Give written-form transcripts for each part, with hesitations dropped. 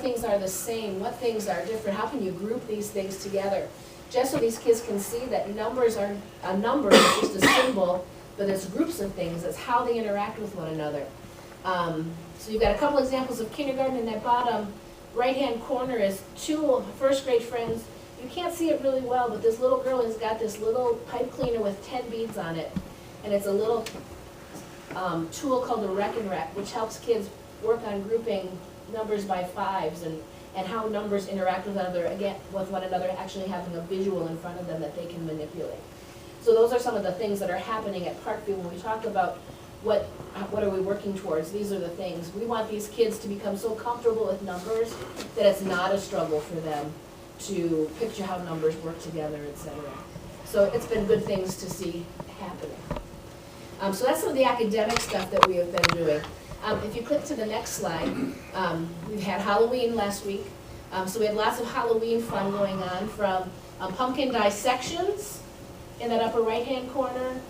things are the same, what things are different, how can you group these things together? Just so these kids can see that numbers are, a number is just a symbol, but it's groups of things, it's how they interact with one another. So you've got a couple examples of kindergarten. In that bottom right-hand corner is two first grade friends. You can't see it really well, but this little girl has got this little pipe cleaner with 10 beads on it. And it's a little tool called the Rec and Rec, which helps kids work on grouping numbers by fives and how numbers interact with one another, actually having a visual in front of them that they can manipulate. So those are some of the things that are happening at Parkview when we talk about what are we working towards. These are the things. We want these kids to become so comfortable with numbers that it's not a struggle for them to picture how numbers work together, etc. So it's been good things to see happening. So that's some of the academic stuff that we have been doing. If you click to the next slide, we've had Halloween last week. So we had lots of Halloween fun going on, from pumpkin dissections in that upper right-hand corner.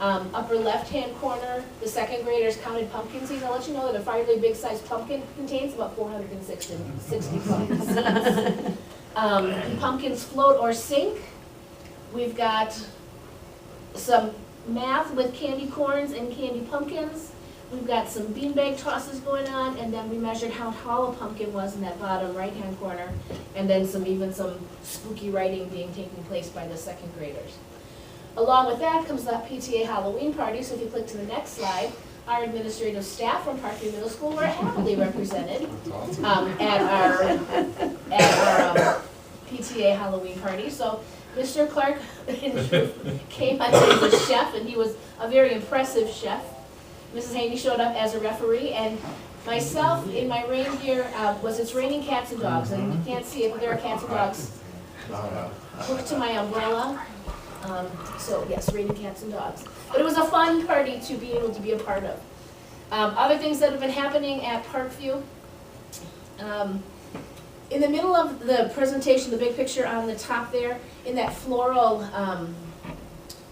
Upper left-hand corner, the second graders counted pumpkin seeds. I'll let you know that a fairly big-sized pumpkin contains about 460 pumpkin seeds. Pumpkins float or sink. We've got some math with candy corns and candy pumpkins. We've got some beanbag tosses going on, and then we measured how tall a pumpkin was in that bottom right-hand corner, and then even some spooky writing taking place by the second graders. Along with that comes the PTA Halloween party. So if you click to the next slide, our administrative staff from Parkview Middle School were happily represented at our PTA Halloween party. So Mr. Clark came on as a chef, and he was a very impressive chef. Mrs. Haney showed up as a referee, and myself in my reindeer it's raining cats and dogs, and you can't see it, but there are cats and dogs hooked to my umbrella. So yes, raining cats and dogs. But it was a fun party to be able to be a part of. Other things that have been happening at Parkview. In the middle of the presentation, the big picture on the top there, in that floral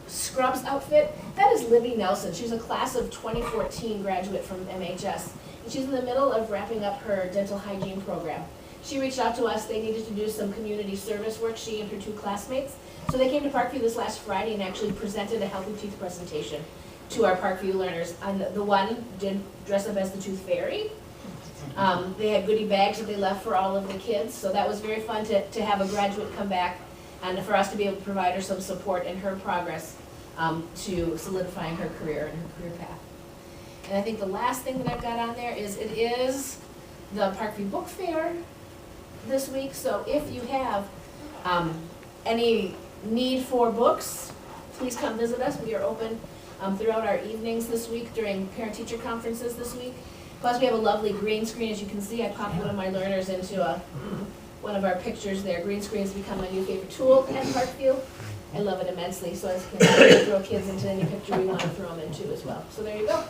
scrubs outfit, that is Libby Nelson. She's a class of 2014 graduate from MHS. And she's in the middle of wrapping up her dental hygiene program. She reached out to us. They needed to do some community service work, she and her two classmates. So they came to Parkview this last Friday and actually presented a healthy teeth presentation to our Parkview learners. And the one did dress up as the Tooth Fairy. They had goodie bags that they left for all of the kids. So that was very fun to have a graduate come back and for us to be able to provide her some support in her progress to solidifying her career and her career path. And I think the last thing that I've got on there is it is the Parkview Book Fair this week. So if you have any need for books, please come visit us. We are open throughout our evenings this week during parent-teacher conferences this week. Plus we have a lovely green screen. As you can see, I popped one of my learners into one of our pictures there. Green screen has become my new favorite tool at Parkview. I love it immensely, so I can throw kids into any picture we want to throw them into as well. So there you go.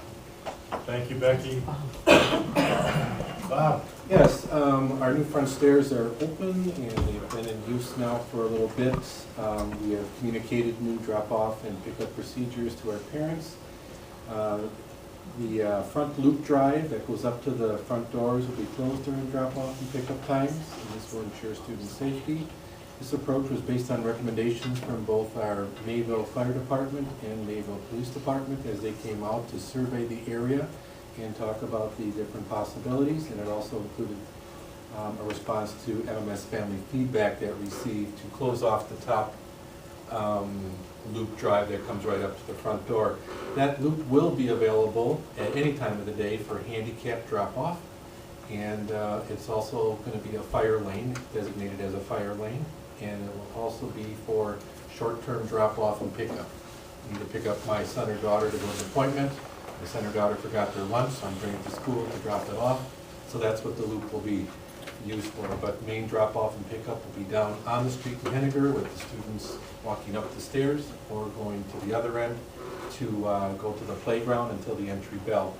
Thank you, Becky. Bob. Yes, our new front stairs are open and they've been in use now for a little bit. We have communicated new drop-off and pickup procedures to our parents. The front loop drive that goes up to the front doors will be closed during drop-off and pickup times, and this will ensure student safety. This approach was based on recommendations from both our Mayville Fire Department and Mayville Police Department as they came out to survey the area and talk about the different possibilities, and it also included a response to MMS family feedback that received to close off the top loop drive that comes right up to the front door. That loop will be available at any time of the day for handicap drop-off, and it's also going to be a fire lane, designated as a fire lane, and it will also be for short-term drop-off and pickup. I need to pick up my son or daughter to go to an appointment. My son or daughter forgot their lunch, so I'm bringing it to school to drop it off. So that's what the loop will be used for. But main drop-off and pickup will be down on the street in Henniger with the students walking up the stairs or going to the other end to go to the playground until the entry bell.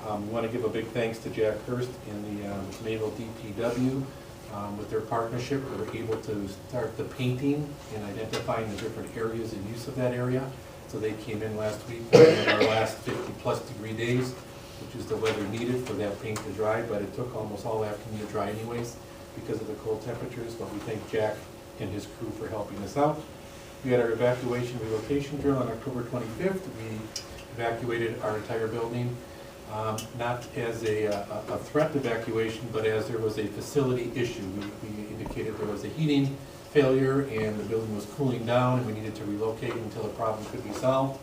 We want to give a big thanks to Jack Hurst and the Mayville DPW. With their partnership, we were able to start the painting and identifying the different areas and use of that area. So they came in last week in our last 50+ degree days, which is the weather needed for that paint to dry, but it took almost all afternoon to dry anyways. because of the cold temperatures, but we thank Jack and his crew for helping us out. We had our evacuation relocation drill on October 25th. We evacuated our entire building, not as a threat evacuation, but as there was a facility issue. We indicated there was a heating failure and the building was cooling down and we needed to relocate until the problem could be solved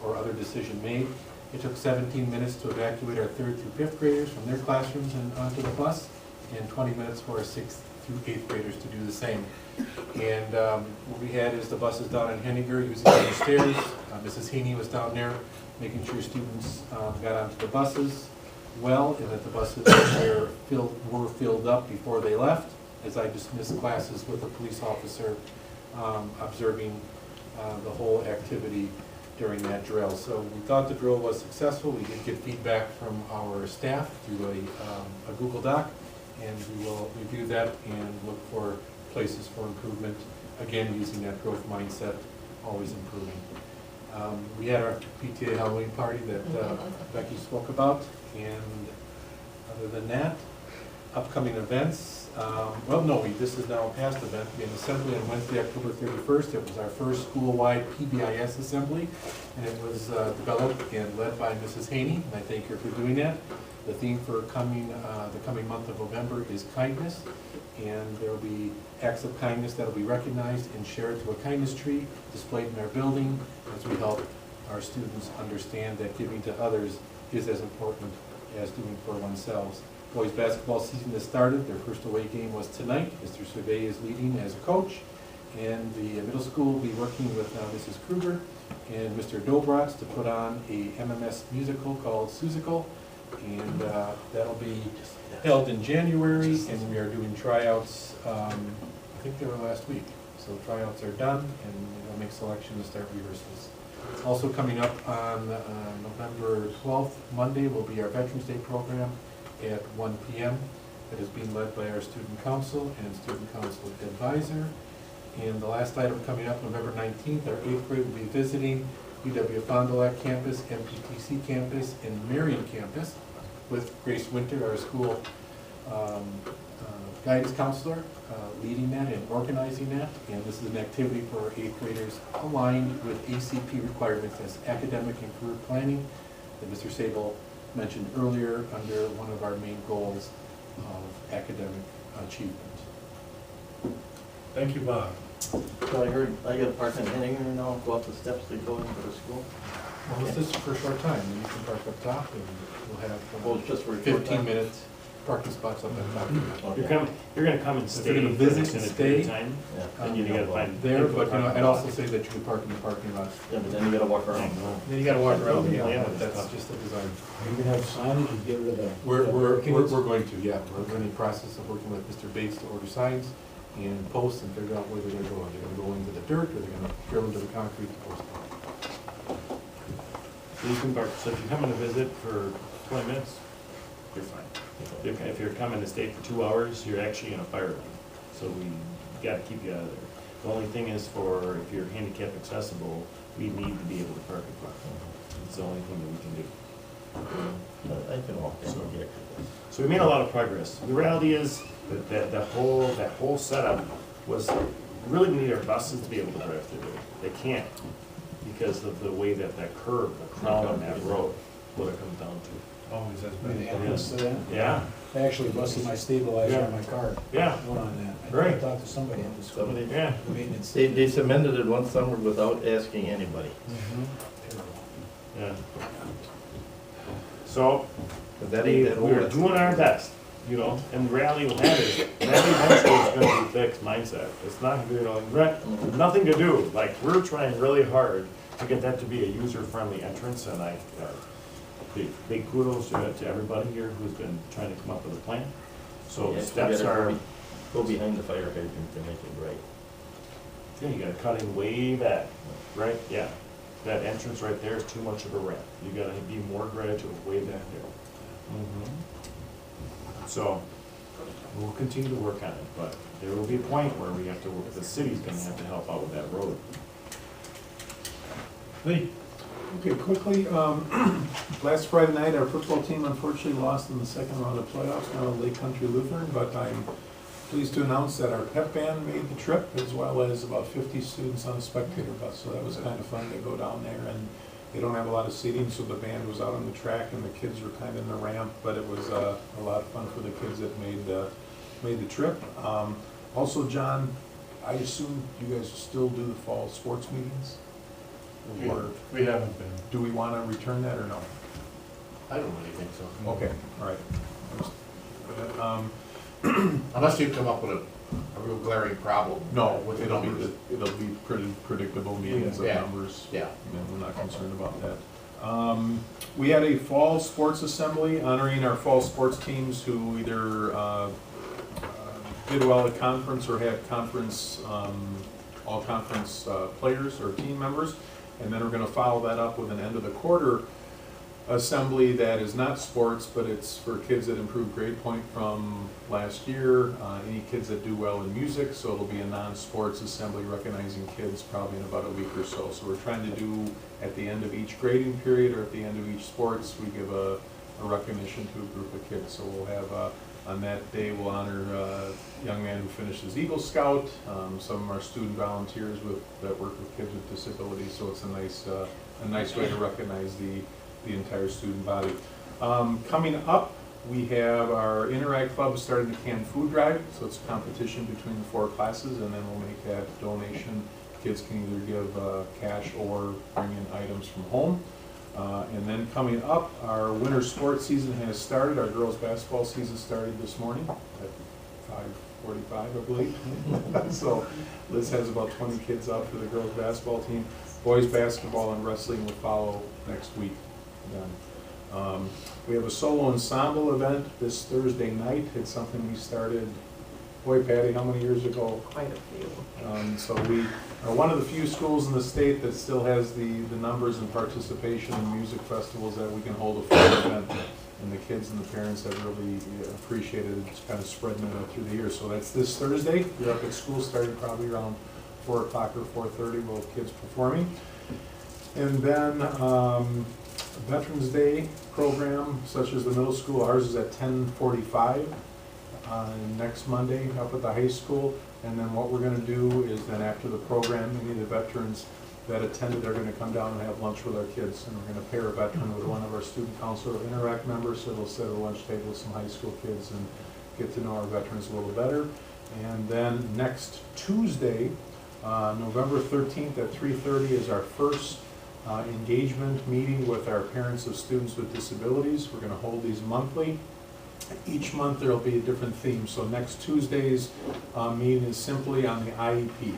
or other decision made. It took 17 minutes to evacuate our 3rd through 5th graders from their classrooms and onto the bus, and 20 minutes for our 6th through 8th graders to do the same. And what we had is the buses down in Henniger using the stairs. Mrs. Heaney was down there making sure students got onto the buses well, and that the buses were filled up before they left, as I dismissed classes with a police officer observing the whole activity during that drill. So we thought the drill was successful. We did get feedback from our staff through a Google Doc, and we will review that and look for places for improvement, again using that growth mindset, always improving. We had our PTA Halloween party that Becky spoke about, and other than that, upcoming events. This is now a past event. We had an assembly on Wednesday, October 31st. It was our first school-wide PBIS assembly, and it was developed and led by Mrs. Haney, and I thank her for doing that. The theme for the coming month of November is kindness, and there will be acts of kindness that will be recognized and shared to a kindness tree displayed in our building as we help our students understand that giving to others is as important as doing for oneself. Boys basketball season has started. Their first away game was tonight. Mr. Survey is leading as a coach, and the middle school will be working with Mrs. Kruger and Mr. Dobrats to put on a MMS musical called Susical, and that'll be held in January, and we are doing tryouts. I think they were last week, so tryouts are done, and we'll make selection to start rehearsals. Also coming up on November 12th, Monday, will be our Veterans Day program at 1 p.m. That is being led by our student council and student council advisor. And the last item coming up, November 19th, our 8th grade will be visiting UW Fond du Lac campus, MPTC campus, and Marion campus with Grace Winter, our school guidance counselor, leading that and organizing that. And this is an activity for our 8th graders aligned with ACP requirements as academic and career planning that Mr. Sable mentioned earlier under one of our main goals of academic achievement. Thank you, Bob. So I heard I got to park in Henninger now, go up the steps to go into the school. Well, this is for a short time. You can park up top, and we'll have Well, it's just for a short 15 time. minutes parking spots up at top. Okay. You're gonna come and If stay you're gonna for an visit and extended stay, period of time, Yeah. then you gotta find. There, but I'd also say that you can park in the parking lot. Yeah, but then you got to walk around. Then you gotta walk around, Yeah, yeah, it's that's tough. just the design. You can have signage and get rid of the. We're kids. going to, yeah, we're in the process of working with Mr. Bates to order signs and posts and figure out where they're gonna go. Are they gonna go into the dirt, or are they gonna drill into the concrete to post them? So you can park, so if you come in to visit for 20 minutes, you're fine. If you're coming to stay for 2 hours, you're actually in a fire lane, so we gotta keep you out of there. The only thing is for, if you're handicap accessible, we need to be able to park in front. It's the only thing that we can do. I can walk in and get it. So we made a lot of progress. The reality is that that whole setup was, really we need our buses to be able to drive through there. They can't because of the way that curve, the crown on that road, what it comes down to. Always has Maybe been. the entrance to that. Yeah, I actually busted my stabilizer on my car. yeah, Going on that. I Right. talked to somebody at the school. Somebody, yeah. The maintenance. they cemented it one summer without asking anybody. Yeah. So, But that ain't that old. we're doing our best, you know, and the reality with that is, that eventually is gonna be fixed mindset. It's not, nothing to do, like, we're trying really hard to get that to be a user-friendly entrance, and big kudos to everybody here who's been trying to come up with a plan. So Yeah, the steps are, Go behind the fire hydrant to make it right. yeah, you gotta cut in way back, right? Yeah, that entrance right there is too much of a ramp. You gotta be more gradual way back there. So, we'll continue to work on it, but there will be a point where we have to work, the city's gonna have to help out with that road. Lee? Okay, quickly, last Friday night, our football team unfortunately lost in the second round of playoffs, now Lake Country Lutheran, but I'm pleased to announce that our pep band made the trip, as well as about 50 students on a spectator bus. So that was kind of fun to go down there, and they don't have a lot of seating, so the band was out on the track and the kids were kind of in the ramp, but it was a lot of fun for the kids that made the trip. Also, John, I assume you guys still do the fall sports meetings? Or We haven't been. do we want to return that or no? I don't really think so. Okay, all right. Unless you come up with a real glaring problem. No, with the it'll numbers. be pretty predictable meetings of Yeah. numbers. Yeah. And we're not concerned about that. We had a fall sports assembly honoring our fall sports teams who either did well at conference or had conference, all conference players or team members. And then we're gonna follow that up with an end of the quarter assembly that is not sports, but it's for kids that improved grade point from last year, any kids that do well in music, so it'll be a non-sports assembly recognizing kids probably in about a week or so. So we're trying to do, at the end of each grading period or at the end of each sports, we give a recognition to a group of kids. So we'll have, on that day, we'll honor a young man who finished as Eagle Scout, some of our student volunteers that work with kids with disabilities, so it's a nice way to recognize the entire student body. Coming up, we have our Interact Club starting the canned food drive, so it's a competition between the 4 classes, and then we'll make that donation. Kids can either give cash or bring in items from home. And then coming up, our winter sports season has started. Our girls' basketball season started this morning at 5:45, I believe. So Liz has about 20 kids out for the girls' basketball team. Boys' basketball and wrestling will follow next week. We have a solo ensemble event this Thursday night. It's something we started, boy, Patty, how many years ago? Quite a few. So we are one of the few schools in the state that still has the numbers and participation in music festivals that we can hold a full event. And the kids and the parents have really appreciated it. It's kind of spreading it out through the year. So that's this Thursday. You're up at school starting probably around 4 o'clock or 4:30. We'll have kids performing. And then Veterans Day program, such as the middle school, ours is at 10:45 next Monday up at the high school. And then what we're gonna do is then after the program, any of the veterans that attended are gonna come down and have lunch with our kids. And we're gonna pair a veteran with one of our student council or Interact members, so they'll sit at a lunch table with some high school kids and get to know our veterans a little better. And then next Tuesday, November 13th at 3:30 is our first engagement meeting with our parents of students with disabilities. We're going to hold these monthly. Each month there will be a different theme. So next Tuesday's meeting is simply on the IEP.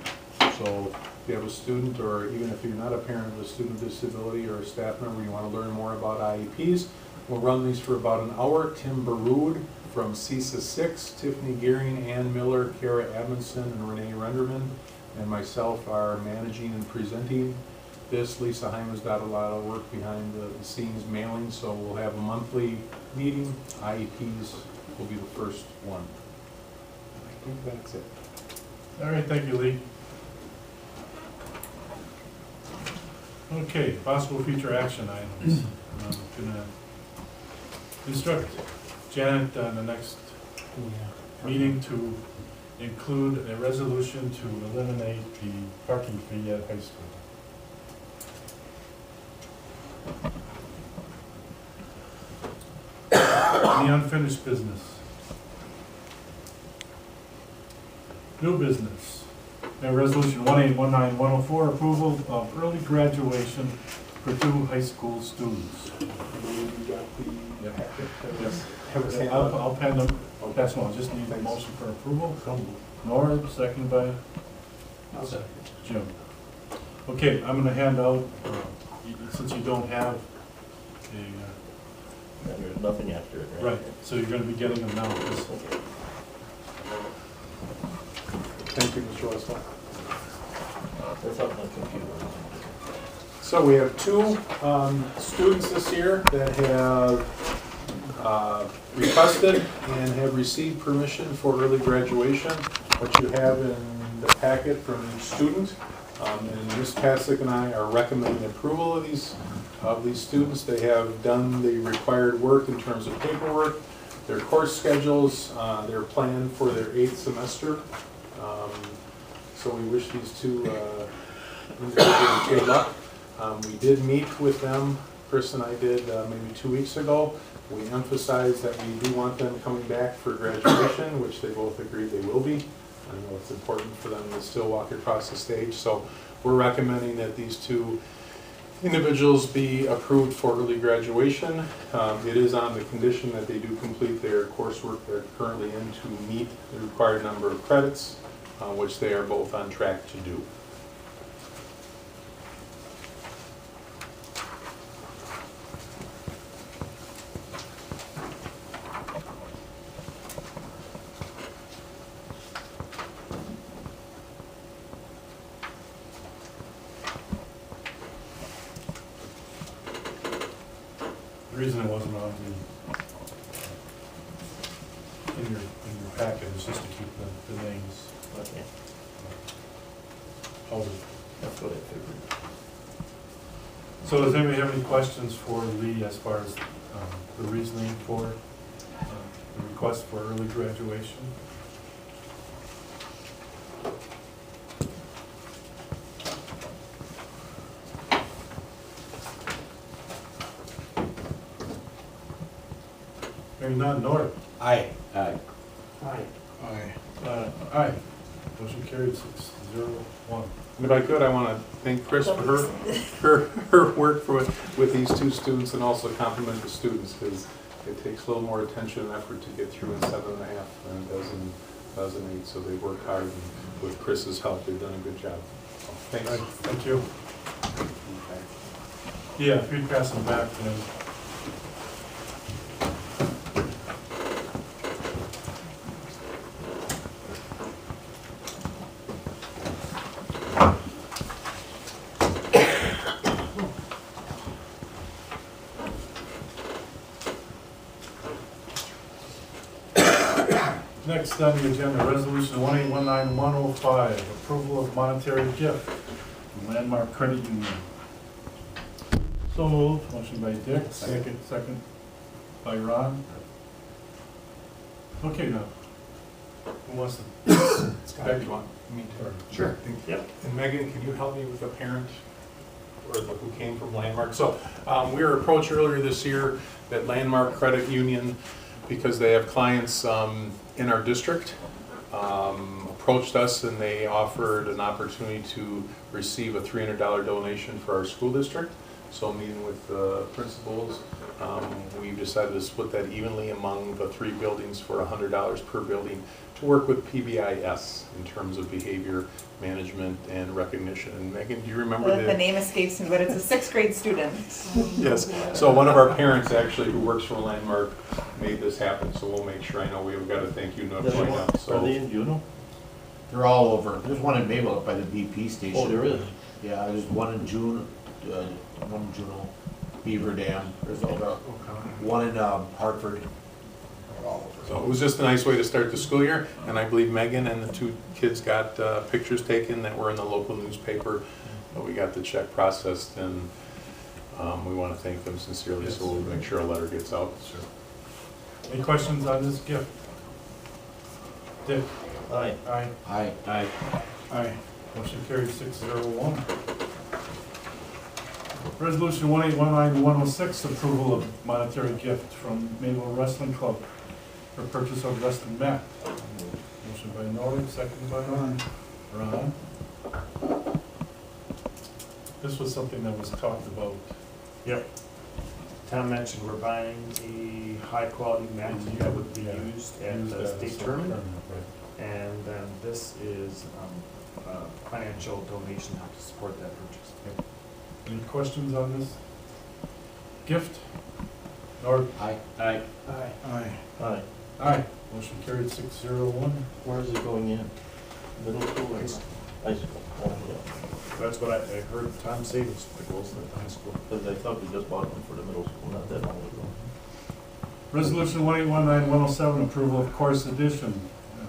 So if you have a student, or even if you're not a parent of a student with disability or a staff member, you want to learn more about IEPs, we'll run these for about an hour. Tim Baroud from CISA 6, Tiffany Gearing, Ann Miller, Kara Admonson, and Renee Renderman, and myself are managing and presenting this. Lisa Hyman's got a lot of work behind the scenes mailing, so we'll have a monthly meeting. IEPs will be the first one. I think that's it. All right, thank you, Lee. Okay, possible future action items. I'm gonna instruct Janet on the next meeting to include a resolution to eliminate the parking fee at high school. Any unfinished business? New business. And resolution 1819104, approval of early graduation for 2 high school students. Yes. I'll pen them. That's one. Just need a motion for approval. Nora, second by Jim. Okay, I'm gonna hand out, since you don't have a, There's nothing after it, right? right, so you're gonna be getting them now. Thank you, Mr. Westphal. That's up on the computer. So we have 2 students this year that have requested and have received permission for early graduation. What you have in the packet from each student, and Ms. Pasek and I are recommending approval of these students. They have done the required work in terms of paperwork. Their course schedules, they're planned for their 8th semester. So we wish these two individuals good luck. We did meet with them, Chris and I did maybe 2 weeks ago. We emphasized that we do want them coming back for graduation, which they both agreed they will be. I know it's important for them to still walk across the stage, so we're recommending that these two individuals be approved for early graduation. It is on the condition that they do complete their coursework they're currently in to meet the required number of credits, which they are both on track to do. The reason it wasn't on in your packet is just to keep the names Okay, out of. that's what I figured. So does anybody have any questions for Lee as far as the reasoning for the request for early graduation? Hearing none, Norm? Aye. Aye. Aye. Aye. Aye. Motion carried 6-0-1. And if I could, I want to thank Chris for her work with these two students, and also compliment the students, because it takes a little more attention and effort to get through in 7.5 than it does in 8, so they work hard, and with Chris's help, they've done a good job. So, thanks. All right, thank you. Yeah, if you'd pass them back, then. Next on the agenda, resolution 1819105, approval of monetary gift from Landmark Credit Union. So moved. Motion by Dick, second by Ron. Okay, now, who wants to? Scott, do you want me to? Sure. Yep. And Megan, can you help me with a parent or who came from Landmark? So we were approached earlier this year that Landmark Credit Union, because they have clients in our district, approached us, and they offered an opportunity to receive a $300 donation for our school district. So meeting with the principals, we've decided to split that evenly among the 3 buildings for $100 per building to work with PBIS in terms of behavior management and recognition. And Megan, do you remember The name escapes me, but it's a 6th grade student. Yes, so one of our parents actually who works for Landmark made this happen, so we'll make sure. I know we've got a thank you note going out, Are they so. in Juneau? They're all over. There's one in Mayville up by the BP station. Oh, there is? Yeah, there's one in June, one in Juneau, Beaver Dam, there's all the, one in Hartford. They're all over. So it was just a nice way to start the school year, and I believe Megan and the 2 kids got pictures taken that were in the local newspaper. We got the check processed, and we want to thank them sincerely, so we'll make sure a letter gets out. Sure. Any questions on this gift? Dick? Aye. Aye. Aye. Aye. Aye. Motion carried 6-0-1. Resolution 1819106, approval of monetary gift from Mayville Wrestling Club for purchase of wrestling mat. Motion by Norm, second by Ron. This was something that was talked about. Yep. Tom mentioned we're buying a high-quality mat that would be used at the state tournament. And then this is a financial donation to support that purchase. Any questions on this gift? Norm? Aye. Aye. Aye. Aye. Aye. Motion carried 6-0-1. Where is it going in? Middle school or? High school? Oh, yeah. That's what I heard Tom say, was the goals at the high school. Because I thought we just bought one for the middle school not that long ago. Resolution 1819107, approval of course addition,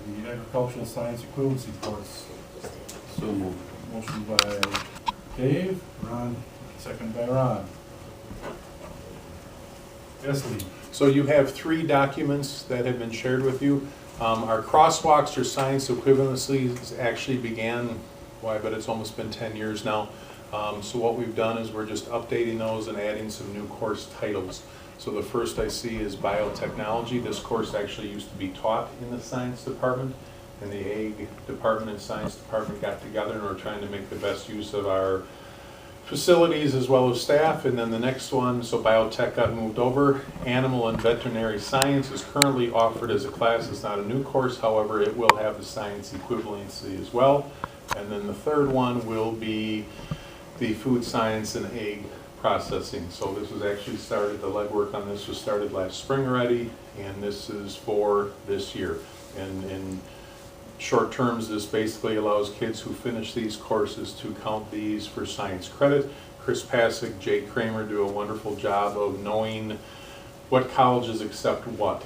the agricultural science equivalency course. So moved. Motion by Dave, Ron. second by Ron. Yes, Lee? So you have 3 documents that have been shared with you. Our crosswalks or science equivalencies actually began, well, I bet it's almost been 10 years now. So what we've done is we're just updating those and adding some new course titles. So the first I see is biotechnology. This course actually used to be taught in the science department, and the ag department and science department got together and we're trying to make the best use of our facilities as well as staff. And then the next one, so biotech got moved over. Animal and veterinary science is currently offered as a class. It's not a new course, however, it will have the science equivalency as well. And then the third one will be the food science and egg processing. So this was actually started, the legwork on this was started last spring already, and this is for this year. And in short terms, this basically allows kids who finish these courses to count these for science credit. Chris Pasick, Jake Kramer do a wonderful job of knowing what colleges accept what,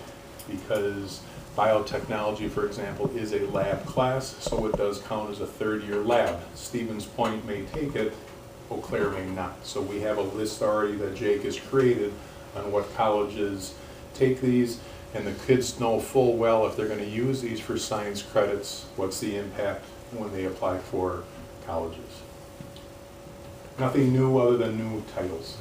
because biotechnology, for example, is a lab class, so it does count as a third-year lab. Stevens Point may take it, Eau Claire may not. So we have a list already that Jake has created on what colleges take these, and the kids know full well if they're going to use these for science credits, what's the impact when they apply for colleges. Nothing new other than new titles.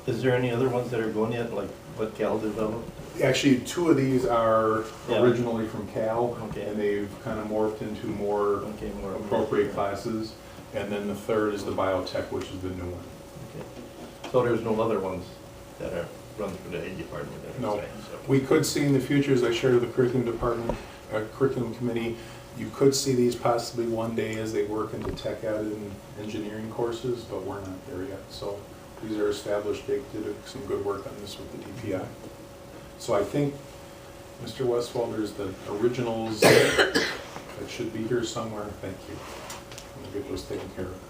Is there any other ones that are going yet, like what Cal developed? Actually, 2 of these are Yeah. originally from Cal, Okay. and they've kind of morphed into more Okay, more appropriate classes. And then the third is the biotech, which is the new one. Okay. So there's no other ones that are run through the ag department that are No. science, so. We could see in the future, as I shared with the curriculum department, curriculum committee, you could see these possibly one day as they work into tech ed and engineering courses, but we're not there yet. So these are established. Jake did some good work on this with the DPI. So I think, Mr. Westfall, there's the originals that should be here somewhere. Thank you. I'm gonna get those taken care of.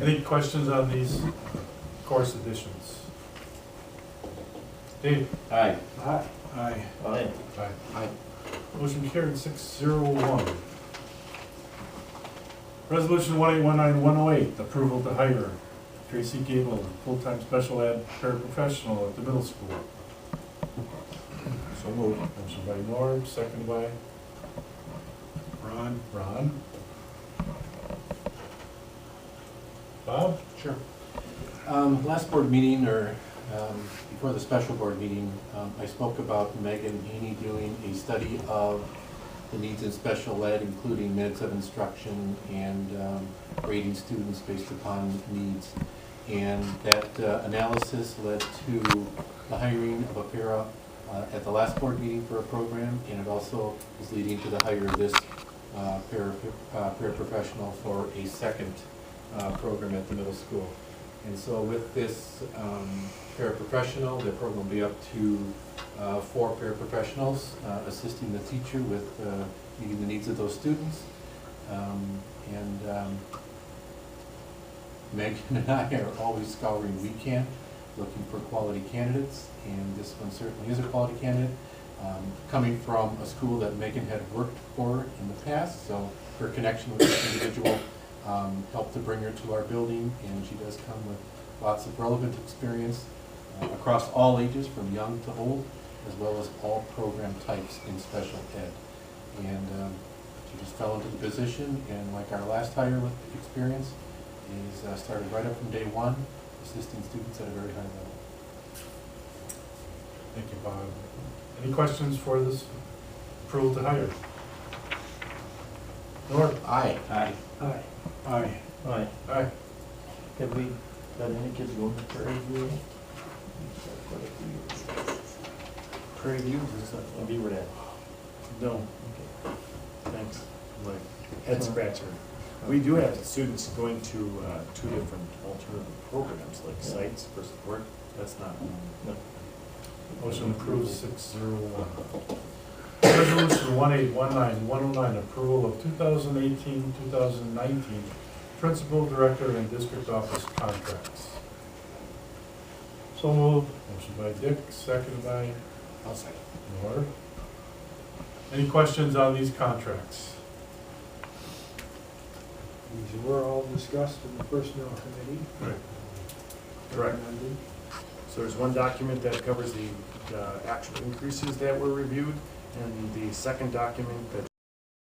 Any questions on these course additions? Dave? Aye. Aye. Aye. Aye. Aye. Motion carried 601. Resolution 1819-108, approval to hire Tracy Gable, full-time special ed paraprofessional at the middle school. So moved. Motion by Norm, second by Ron? Ron. Bob? Sure. Last board meeting, or before the special board meeting, I spoke about Megan Haney doing a study of the needs in special ed, including minutes of instruction and grading students based upon needs. And that analysis led to the hiring of a para at the last board meeting for a program, and it also is leading to the hire of this paraprofessional for a second program at the middle school. And so with this paraprofessional, the program will be up to 4 paraprofessionals assisting the teacher with meeting the needs of those students. Megan and I are always scouring we can, looking for quality candidates, and this one certainly is a quality candidate. Coming from a school that Megan had worked for in the past, so her connection with this individual helped to bring her to our building, and she does come with lots of relevant experience across all ages, from young to old, as well as all program types in special ed. And she just fell into the position, and like our last hire with experience, is started right up from day one, assisting students at a very high level. Thank you, Bob. Any questions for this approval to hire? Norm? Aye. Aye. Aye. Aye. Aye. Aye. Have we got any kids going to Prairie View? Prairie View, or Beaver Dam? No. Okay. Thanks. Like head scratcher. We do have students going to 2 different alternative programs, like sites for support. That's not, no. Motion approved 601. Resolution 1819-109, approval of 2018-2019 principal, director, and district office contracts. So moved. Motion by Dick, second by I'll second. Norm. Any questions on these contracts? These were all discussed in the personnel committee. Correct. So there's one document that covers the actual increases that were reviewed, and the second document that